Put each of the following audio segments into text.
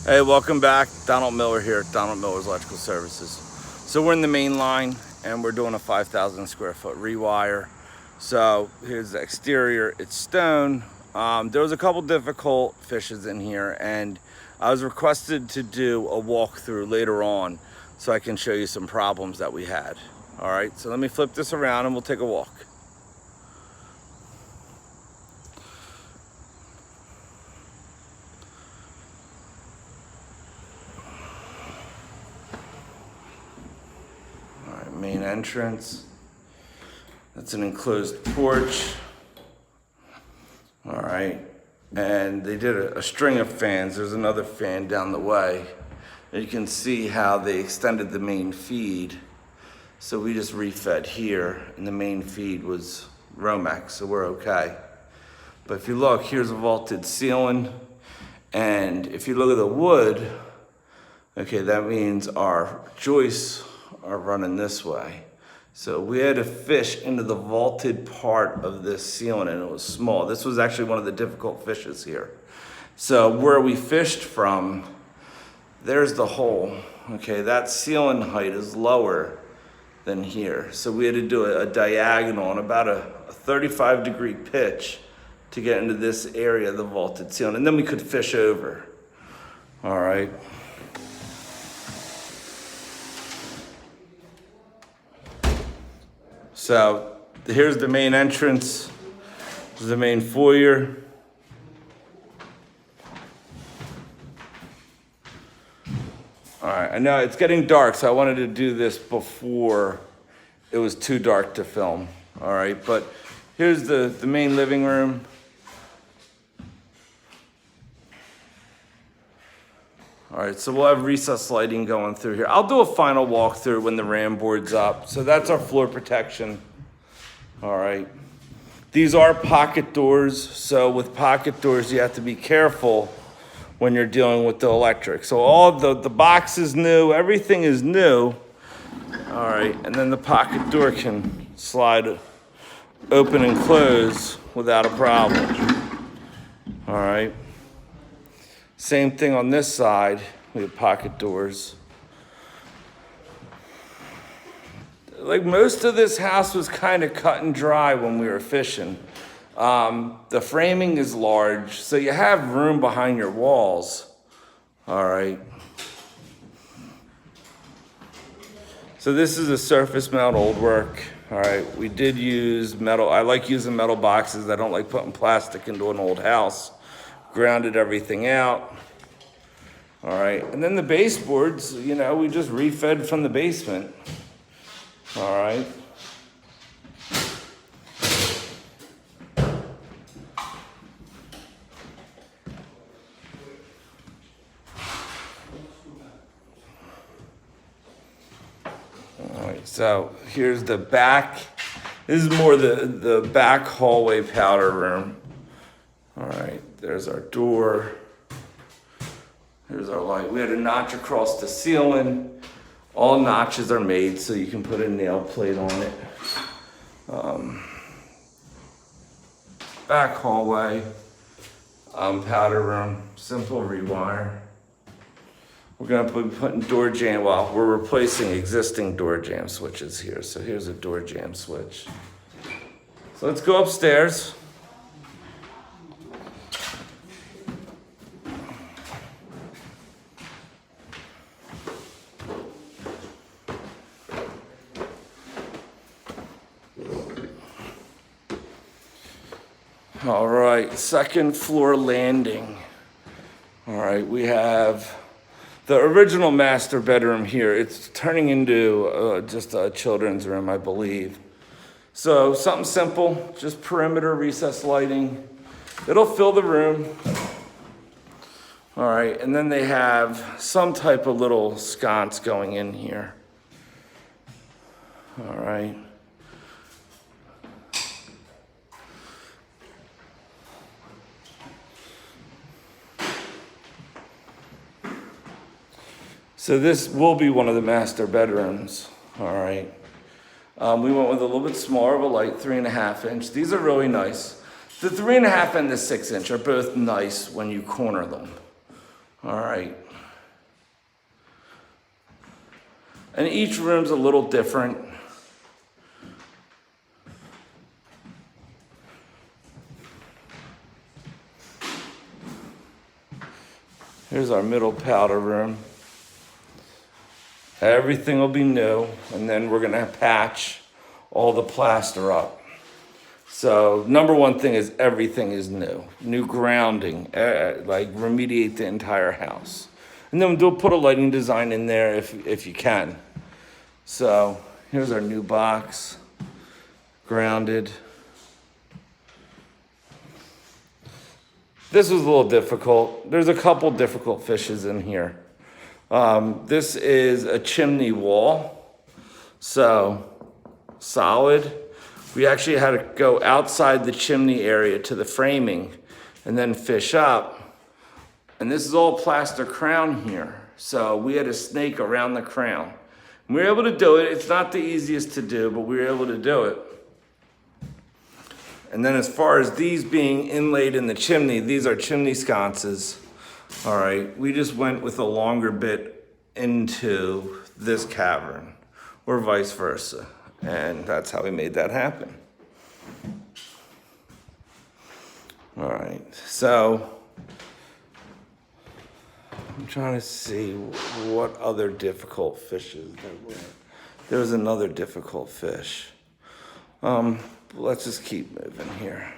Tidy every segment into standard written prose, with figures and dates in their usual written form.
Hey, welcome back. Donald Miller here at Donald Miller's Electrical Services. So we're in the main line and we're doing a 5,000 square foot rewire. So here's the exterior, it's stone. There was a couple difficult fishes in here and I was requested to do a walkthrough later on so I can show you some problems that we had. All right, so let me flip this around and we'll take a walk. Main entrance. That's an enclosed porch. All right, and they did a string of fans. There's another fan down the way. And you can see how they extended the main feed. So we just refed here, and the main feed was Romex, so we're okay. But if you look, here's a vaulted ceiling, and if you look at the wood, okay, that means our joists are running this way. So we had to fish into the vaulted part of this ceiling and it was small. This was actually one of the difficult fishes here. So where we fished from, there's the hole. Okay, that ceiling height is lower than here. So we had to do a diagonal on about a 35-degree pitch to get into this area of the vaulted ceiling. And then we could fish over. All right. So here's the main entrance. This is the main foyer. All right, I know it's getting dark, so I wanted to do this before it was too dark to film. All right, but here's the main living room. All right, so we'll have recessed lighting going through here. I'll do a final walkthrough when the RAM board's up. So that's our floor protection. All right. These are pocket doors. So with pocket doors, you have to be careful when you're dealing with the electric. So all the box is new, everything is new. All right, and then the pocket door can slide open and close without a problem. All right. Same thing on this side, we have pocket doors. Like most of this house was kind of cut and dry when we were fishing. The framing is large, so you have room behind your walls. All right. So this is a surface mount old work. All right, we did use metal. I like using metal boxes. I don't like putting plastic into an old house. Grounded everything out. All right, and then the baseboards, you know, we just refed from the basement. All right. All right, so here's the back. This is more the back hallway powder room. All right, there's our door. Here's our light. We had a notch across the ceiling. All notches are made so you can put a nail plate on it. Back hallway, powder room, simple rewire. We're gonna be putting door jamb, well, we're replacing existing door jamb switches here. So here's a door jamb switch. So let's go upstairs. All right, second floor landing. All right, we have the original master bedroom here. It's turning into just a children's room, I believe. So something simple, just perimeter recessed lighting. It'll fill the room. All right, and then they have some type of little sconce going in here. All right. So this will be one of the master bedrooms, all right. We went with a little bit smaller of a light, 3.5 inch. These are really nice. The 3.5 and the 6 inch are both nice when you corner them, All right. And each room's a little different. Here's our middle powder room. Everything will be new, and then we're gonna patch all the plaster up. So number one thing is everything is new. New grounding, like remediate the entire house. And then we'll put a lighting design in there if you can. So here's our new box, grounded. This was a little difficult. There's a couple difficult fishes in here. This is a chimney wall, so solid. We actually had to go outside the chimney area to the framing and then fish up. And this is all plaster crown here. So we had a snake around the crown. We were able to do it. It's not the easiest to do, but we were able to do it. And then as far as these being inlaid in the chimney, these are chimney sconces. All right, we just went with a longer bit into this cavern or vice versa. And that's how we made that happen. All right, so I'm trying to see what other difficult fishes there were. There was another difficult fish. Let's just keep moving here.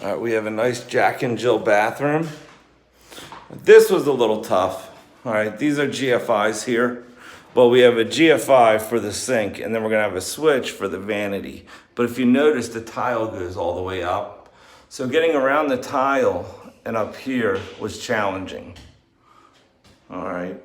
All right, we have a nice Jack and Jill bathroom. This was a little tough. All right, these are GFIs here. Well, we have a GFI for the sink, and then we're gonna have a switch for the vanity. But if you notice, the tile goes all the way up. So getting around the tile and up here was challenging. All right.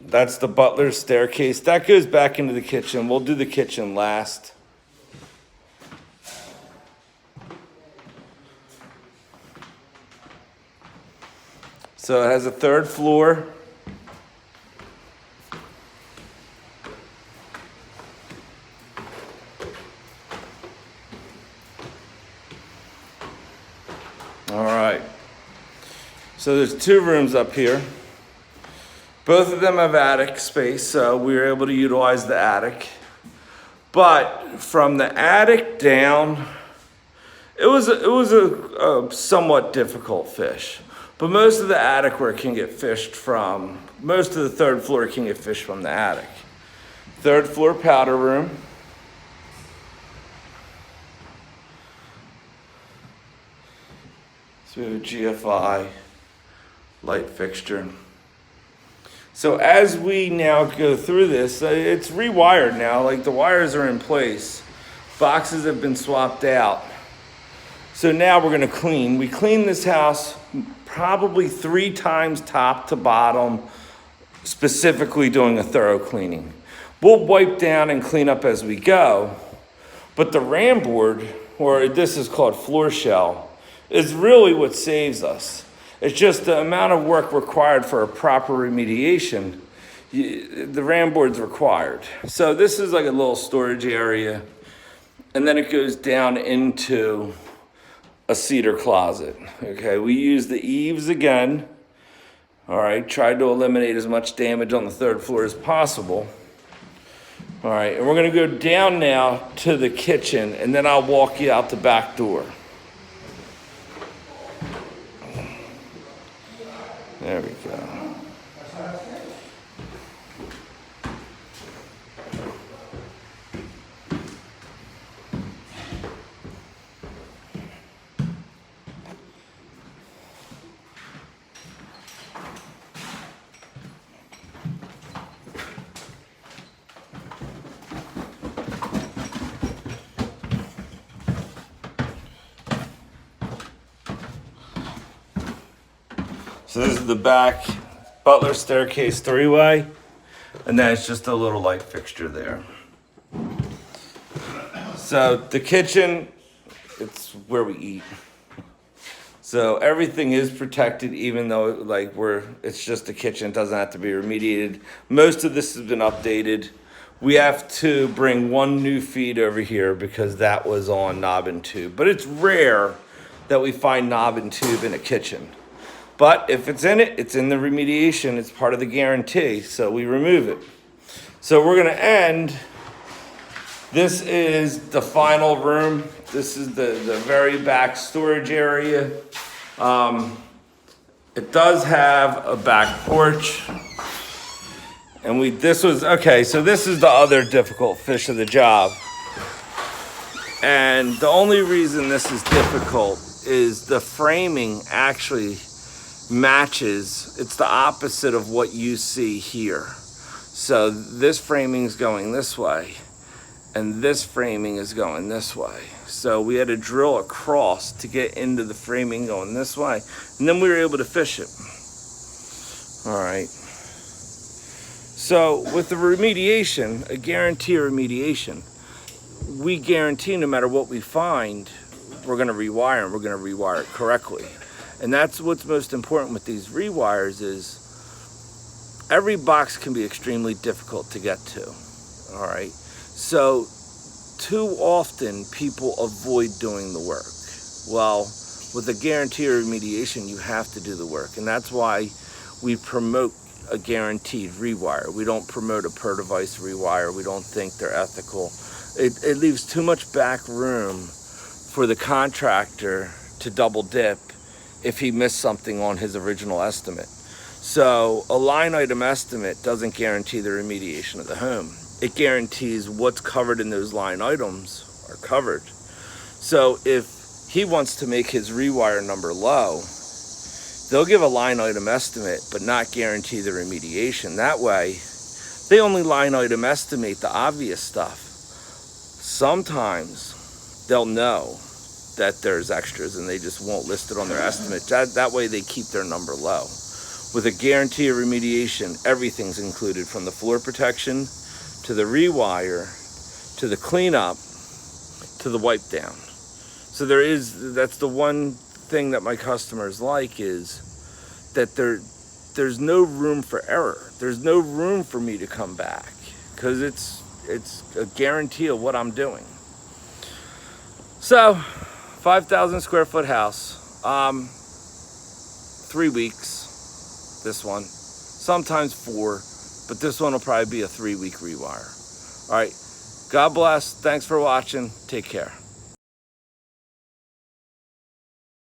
That's the butler's staircase. That goes back into the kitchen. We'll do the kitchen last. So it has a third floor. All right. So there's two rooms up here. Both of them have attic space, so we were able to utilize the attic. But from the attic down, it was a somewhat difficult fish. But most of the attic where it can get fished from, most of the third floor can get fished from the attic. Third floor powder room. So we have a GFI light fixture. So as we now go through this, it's rewired now, like the wires are in place. Boxes have been swapped out. So now we're gonna clean. We clean this house probably 3 times top to bottom, specifically doing a thorough cleaning. We'll wipe down and clean up as we go, but the ram board, or this is called floor shell, is really what saves us. It's just the amount of work required for a proper remediation. The ram board's required. So this is like a little storage area, and then it goes down into a cedar closet. Okay, we use the eaves again. All right, tried to eliminate as much damage on the third floor as possible. All right, and we're gonna go down now to the kitchen, and then I'll walk you out the back door. There we go. So this is the back butler staircase 3-way, and then it's just a little light fixture there. So the kitchen, it's where we eat. So everything is protected, even though it's just a kitchen, it doesn't have to be remediated. Most of this has been updated. we have to bring one new feed over here because that was on knob and tube. But it's rare that we find knob and tube in a kitchen. But if it's in it, it's in the remediation. It's part of the guarantee, so we remove it. So we're gonna end. This is the final room. This is the very back storage area. It does have a back porch. And this was the other difficult fish of the job. And the only reason this is difficult is the framing actually matches. It's the opposite of what you see here. So this framing is going this way, and this framing is going this way. So we had to drill across to get into the framing going this way, and then we were able to fish it. All right. So with the remediation, a guarantee remediation, we guarantee no matter what we find, we're gonna rewire and we're gonna rewire it correctly. And that's what's most important with these rewires is every box can be extremely difficult to get to, all right? So too often people avoid doing the work. Well, with a guarantee remediation, you have to do the work. And that's why we promote a guaranteed rewire. We don't promote a per device rewire. We don't think they're ethical. It leaves too much back room for the contractor to double dip if he missed something on his original estimate. So a line item estimate doesn't guarantee the remediation of the home. It guarantees what's covered in those line items are covered. So if he wants to make his rewire number low, they'll give a line item estimate, but not guarantee the remediation. That way, they only line item estimate the obvious stuff. Sometimes they'll know that there's extras and they just won't list it on their estimate. That way they keep their number low. With a guarantee of remediation, everything's included from the floor protection to the rewire, to the cleanup, to the wipe down. So that's the one thing that my customers like is that there's no room for error. There's no room for me to come back because it's a guarantee of what I'm doing. So 5,000 square foot house, 3 weeks, this one, sometimes 4, but this one will probably be a 3-week rewire. All right, God bless, thanks for watching, take care.